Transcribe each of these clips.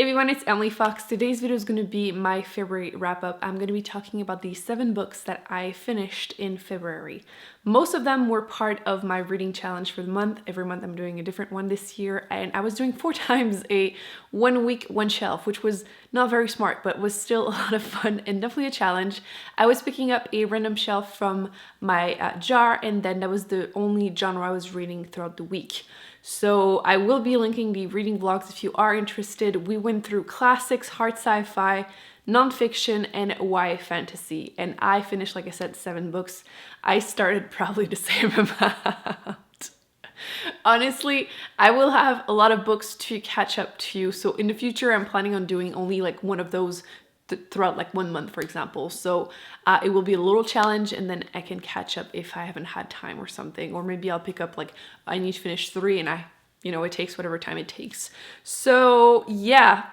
Everyone, it's Emily Fox. Today's video is going to be my February wrap-up. I'm going to be talking about the 7 books that I finished in February. Most of them were part of my reading challenge for the month. Every month I'm doing a different one this year, and I was doing 4 times a 1 week, 1 shelf, which was not very smart, but was still a lot of fun and definitely a challenge. I was picking up a random shelf from my jar, and then that was the only genre I was reading throughout the week. So I will be linking the reading vlogs if you are interested. We went through classics, hard sci-fi, nonfiction, and YA fantasy. And I finished, like I said, 7 books. I started probably the same amount. Honestly, I will have a lot of books to catch up to. So in the future, I'm planning on doing only like one of those throughout like 1 month, for example. So it will be a little challenge, and then I can catch up if I haven't had time or something, or maybe I'll pick up like I need to finish 3 and it takes whatever time it takes. So yeah,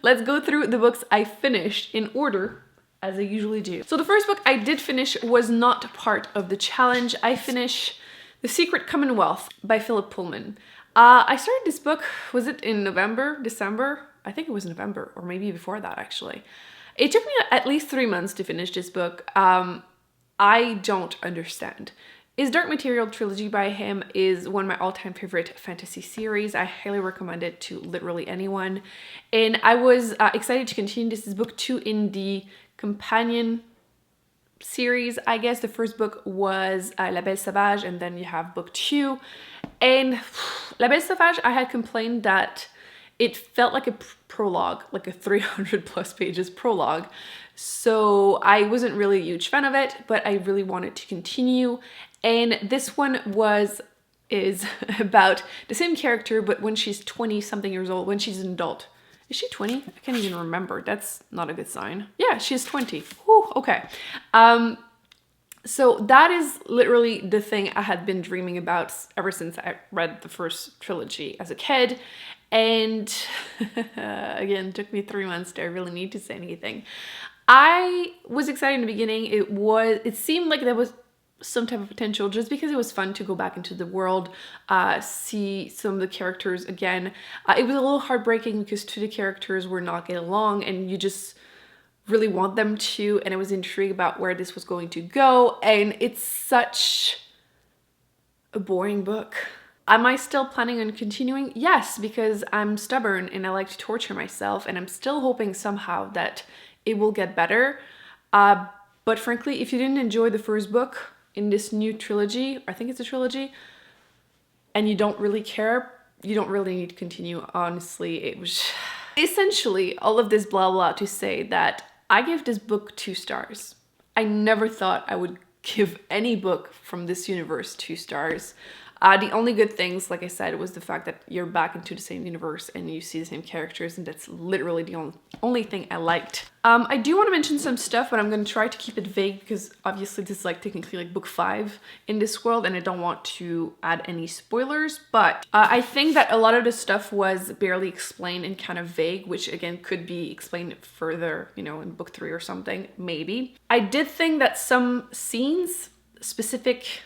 let's go through the books I finished in order as I usually do. So the first book I did finish was not part of the challenge. I finished The Secret Commonwealth by Philip Pullman. I started this book, was it in November, December? I think it was November, or maybe before that actually. It took me at least 3 months to finish this book. I don't understand. His Dark Material trilogy by him is one of my all-time favorite fantasy series. I highly recommend it to literally anyone. And I was excited to continue. This is book 2 in the companion series, I guess. The first book was La Belle Sauvage, and then you have book 2. And La Belle Sauvage, I had complained that it felt like a prologue, like a 300 plus pages prologue. So I wasn't really a huge fan of it, but I really wanted to continue. And this one is about the same character, but when she's 20 something years old, when she's an adult. Is she 20? I can't even remember. That's not a good sign. Yeah, she's 20. Whew, okay. So that is literally the thing I had been dreaming about ever since I read the first trilogy as a kid. And again, it took me 3 months to really need to say anything. I was excited in the beginning. It seemed like there was some type of potential just because it was fun to go back into the world, see some of the characters again. It was a little heartbreaking because 2 of the characters were not getting along, and you just really want them to, and I was intrigued about where this was going to go. And it's such a boring book. Am I still planning on continuing? Yes, because I'm stubborn and I like to torture myself, and I'm still hoping somehow that it will get better. But frankly, if you didn't enjoy the first book in this new trilogy, I think it's a trilogy, and you don't really care, you don't really need to continue. Honestly, it was essentially all of this blah blah to say that I give this book 2 stars. I never thought I would give any book from this universe 2 stars. The only good things, like I said, was the fact that you're back into the same universe and you see the same characters, and that's literally the only thing I liked. I do want to mention some stuff, but I'm going to try to keep it vague because obviously this is like technically like book 5 in this world, and I don't want to add any spoilers. But I think that a lot of the stuff was barely explained and kind of vague, which again could be explained further, in book 3 or something, maybe. I did think that some scenes, specific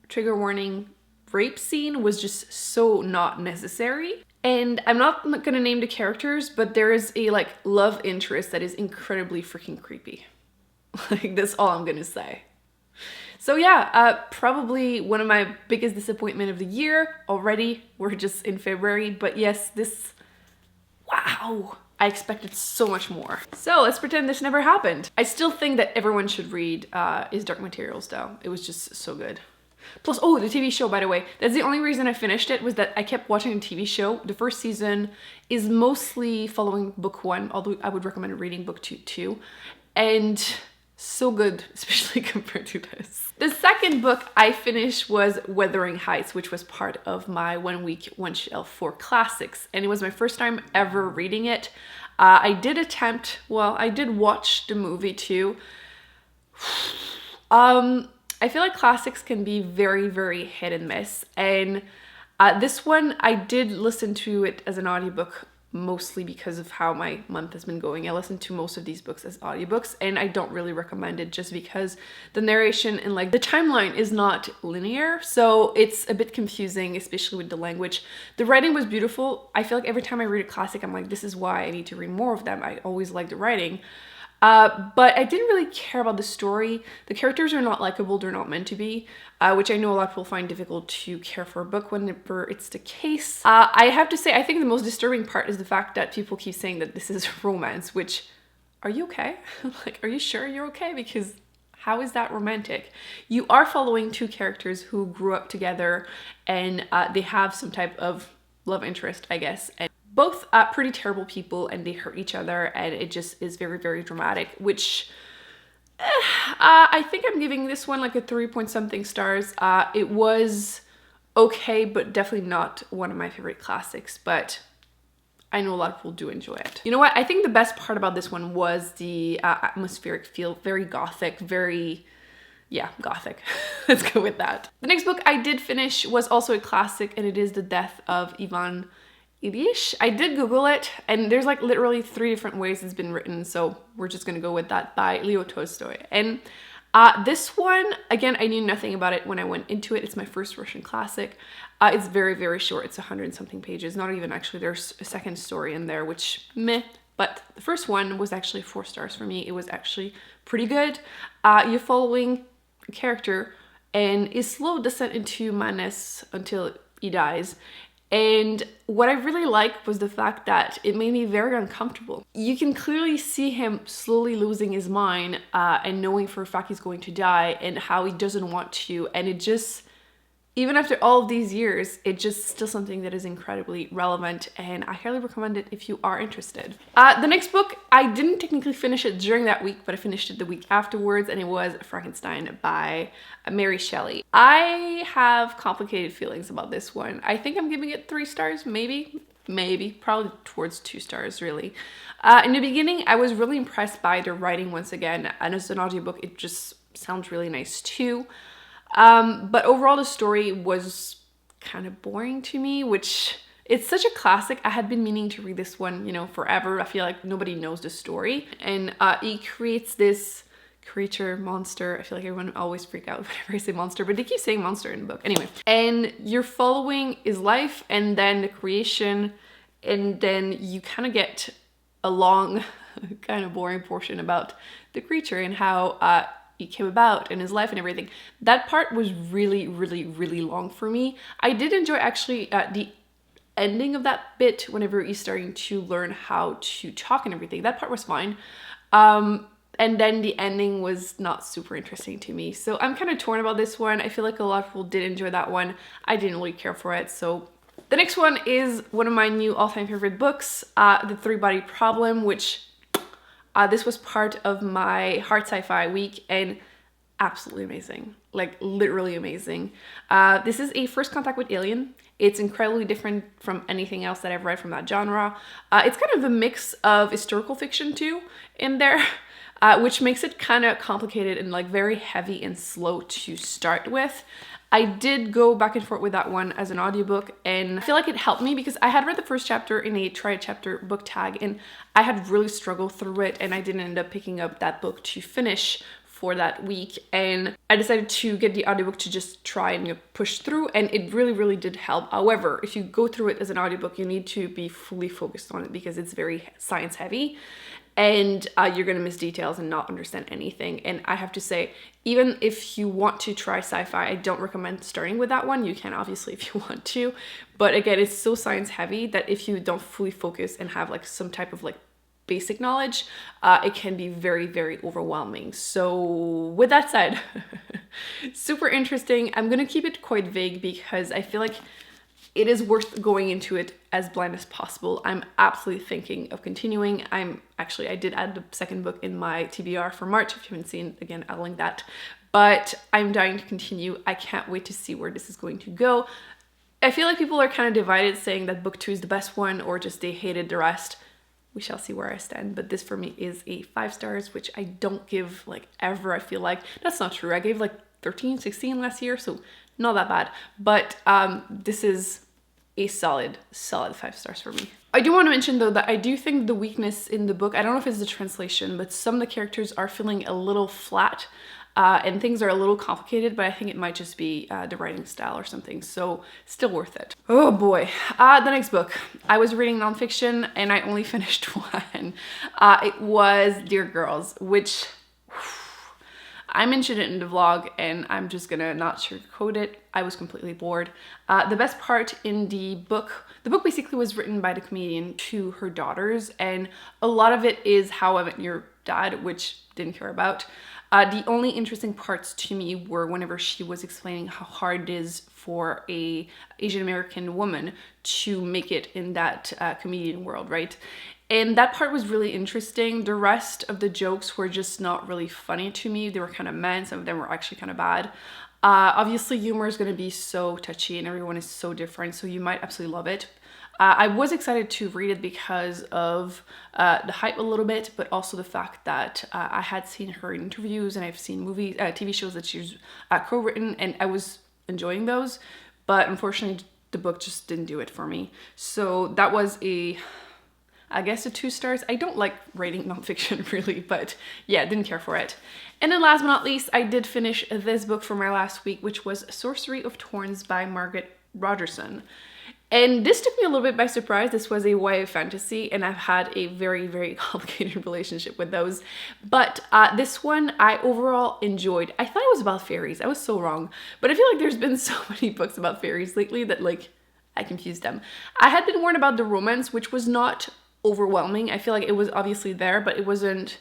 trigger warning, rape scene, was just so not necessary. And I'm not gonna name the characters, but there is a like love interest that is incredibly freaking creepy. Like, that's all I'm gonna say. So yeah, probably one of my biggest disappointment of the year already. We're just in February, but yes, wow, I expected so much more. So let's pretend this never happened. I still think that everyone should read His Dark Materials though. It was just so good. Plus, oh, the TV show, by the way, that's the only reason I finished it, was that I kept watching the TV show. The first season is mostly following book 1, although I would recommend reading book 2 too. And so good, especially compared to this. The second book I finished was Wuthering Heights, which was part of my 1 week, 1 shelf for classics. And it was my first time ever reading it. I did watch the movie too. I feel like classics can be very, very hit and miss. And this one, I did listen to it as an audiobook mostly because of how my month has been going. I listen to most of these books as audiobooks, and I don't really recommend it just because the narration and like the timeline is not linear, so it's a bit confusing, especially with the language. The writing was beautiful. I feel like every time I read a classic, I'm like, this is why I need to read more of them. I always like the writing. But I didn't really care about the story. The characters are not likable, they're not meant to be, which I know a lot of people find difficult to care for a book whenever it's the case. I have to say, I think the most disturbing part is the fact that people keep saying that this is romance, which, are you okay? Like, are you sure you're okay? Because how is that romantic? You are following two characters who grew up together and they have some type of love interest, I guess. And both pretty terrible people, and they hurt each other, and it just is very, very dramatic, which I think I'm giving this one like a 3 point something stars. It was okay, but definitely not one of my favorite classics, but I know a lot of people do enjoy it. You know what? I think the best part about this one was the atmospheric feel, very gothic, very, yeah, gothic. Let's go with that. The next book I did finish was also a classic, and it is The Death of Ivan Ilyich. I did Google it, and there's like literally 3 different ways it's been written, so we're just gonna go with that, by Leo Tolstoy. And this one, again, I knew nothing about it when I went into it. It's my first Russian classic. It's very, very short. It's 100 and something pages. Not even actually, there's a second story in there, which meh. But the first one was actually 4 stars for me. It was actually pretty good. You're following a character and his slow descent into madness until he dies. And what I really liked was the fact that it made me very uncomfortable. You can clearly see him slowly losing his mind and knowing for a fact he's going to die, and how he doesn't want to. And it just, even after all of these years, it's just still something that is incredibly relevant, and I highly recommend it if you are interested. The next book, I didn't technically finish it during that week, but I finished it the week afterwards, and it was Frankenstein by Mary Shelley. I have complicated feelings about this one. I think I'm giving it 3 stars, maybe, probably towards 2 stars, really. In the beginning, I was really impressed by the writing once again, and as an audiobook, it just sounds really nice too. But overall, the story was kind of boring to me, which, it's such a classic. I had been meaning to read this one, you know, forever. I feel like nobody knows the story. And he creates this creature, monster. I feel like everyone always freak out whenever I say monster, but they keep saying monster in the book. Anyway, and you're following his life and then the creation, and then you kind of get a long, kind of boring portion about the creature and how he came about in his life and everything. That part was really, really, really long for me. I did enjoy actually the ending of that bit whenever he's starting to learn how to talk and everything. That part was fine. And then the ending was not super interesting to me. So I'm kind of torn about this one. I feel like a lot of people did enjoy that one. I didn't really care for it. So the next one is one of my new all-time favorite books, The ThreeBody Problem, which this was part of my hard sci-fi week, and absolutely amazing. Like, literally amazing. This is a first contact with alien. It's incredibly different from anything else that I've read from that genre. It's kind of a mix of historical fiction too in there, which makes it kind of complicated and like very heavy and slow to start with. I did go back and forth with that one as an audiobook, and I feel like it helped me because I had read the first chapter in a try a chapter book tag, and I had really struggled through it, and I didn't end up picking up that book to finish for that week, and I decided to get the audiobook to just try and, you know, push through, and it really, really did help. However, if you go through it as an audiobook, you need to be fully focused on it because it's very science heavy, and you're gonna miss details and not understand anything. And I have to say, even if you want to try sci-fi, I don't recommend starting with that one. You can obviously if you want to, but again, it's so science heavy that if you don't fully focus and have like some type of like basic knowledge, it can be very, very overwhelming. So with that said, super interesting. I'm gonna keep it quite vague because I feel like it is worth going into it as blind as possible. I'm absolutely thinking of continuing. I did add the second book in my TBR for March. If you haven't seen, again, I'll link that. But I'm dying to continue. I can't wait to see where this is going to go. I feel like people are kind of divided, saying that book 2 is the best one or just they hated the rest. We shall see where I stand, but this for me is a 5 stars, which I don't give like ever. I feel like that's not true. I gave like 13, 16 last year, so not that bad. But this is a solid 5 stars for me. I do want to mention though that I do think the weakness in the book, I don't know if it's the translation, but some of the characters are feeling a little flat and things are a little complicated, but I think it might just be the writing style or something, so still worth it. Oh boy. The next book. I was reading nonfiction and I only finished one. It was Dear Girls, which I mentioned it in the vlog and I'm just gonna not sugarcoat it. I was completely bored. The best part in the book basically was written by the comedian to her daughters, and a lot of it is How I Met Your Dad, which didn't care about. The only interesting parts to me were whenever she was explaining how hard it is for a Asian American woman to make it in that comedian world, right? And that part was really interesting. The rest of the jokes were just not really funny to me. They were kind of meh, some of them were actually kind of bad. Obviously humor is going to be so touchy and everyone is so different, so you might absolutely love it. I was excited to read it because of the hype a little bit, but also the fact that I had seen her in interviews and I've seen movies, TV shows that she's co-written, and I was enjoying those, but unfortunately the book just didn't do it for me. So that was I guess a 2 stars. I don't like writing nonfiction really, but yeah, didn't care for it. And then last but not least, I did finish this book for my last week, which was Sorcery of Torns by Margaret Rogerson. And this took me a little bit by surprise. This was a YA fantasy and I've had a very, very complicated relationship with those. But this one I overall enjoyed. I thought it was about fairies. I was so wrong. But I feel like there's been so many books about fairies lately that like I confused them. I had been warned about the romance, which was not overwhelming. I feel like it was obviously there, but it wasn't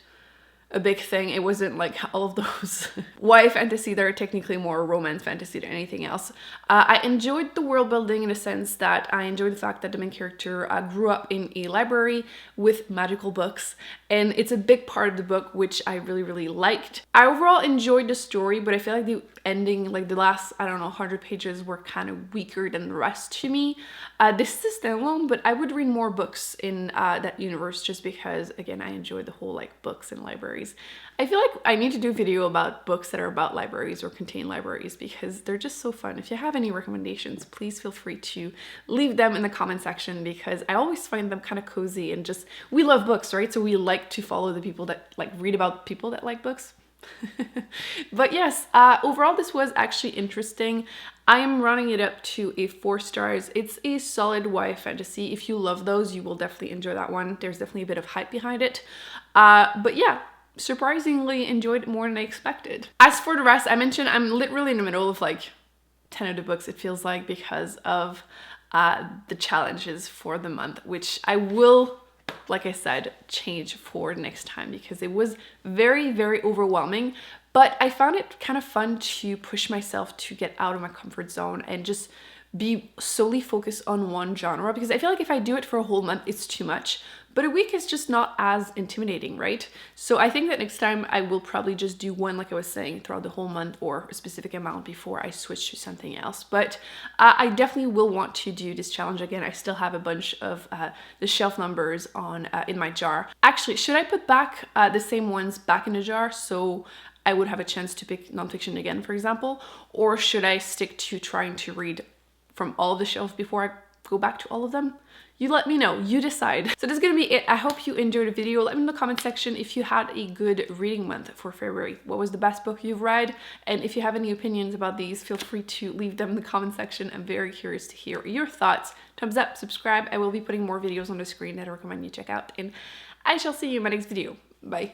a big thing. It wasn't like all of those YA fantasy that are technically more romance fantasy than anything else. I enjoyed the world building in a sense that I enjoyed the fact that the main character grew up in a library with magical books, and it's a big part of the book which I really, really liked. I overall enjoyed the story, but I feel like the ending, like the last, I don't know, 100 pages were kind of weaker than the rest to me. This is a standalone, but I would read more books in that universe just because, again, I enjoy the whole like books and libraries. I feel like I need to do a video about books that are about libraries or contain libraries because they're just so fun. If you have any recommendations, please feel free to leave them in the comment section because I always find them kind of cozy and just, we love books, right? So we like to follow the people that like read about people that like books. But yes, overall this was actually interesting. I am running it up to a 4 stars. It's a solid YA fantasy. If you love those, you will definitely enjoy that one. There's definitely a bit of hype behind it. But yeah, surprisingly enjoyed it more than I expected. As for the rest, I mentioned I'm literally in the middle of like 10 of the books, it feels like, because of the challenges for the month, which I will, like I said, change for next time because it was very, very overwhelming. But I found it kind of fun to push myself to get out of my comfort zone and just be solely focused on one genre, because I feel like if I do it for a whole month, it's too much. But a week is just not as intimidating, right? So I think that next time I will probably just do one, like I was saying, throughout the whole month or a specific amount before I switch to something else. But I definitely will want to do this challenge again. I still have a bunch of the shelf numbers on in my jar. Actually, should I put back the same ones back in the jar so I would have a chance to pick nonfiction again, for example? Or should I stick to trying to read from all of the shelves before I go back to all of them? You let me know, you decide. So this is gonna be it. I hope you enjoyed the video. Let me know in the comment section if you had a good reading month for February. What was the best book you've read? And if you have any opinions about these, feel free to leave them in the comment section. I'm very curious to hear your thoughts. Thumbs up, subscribe. I will be putting more videos on the screen that I recommend you check out. And I shall see you in my next video. Bye.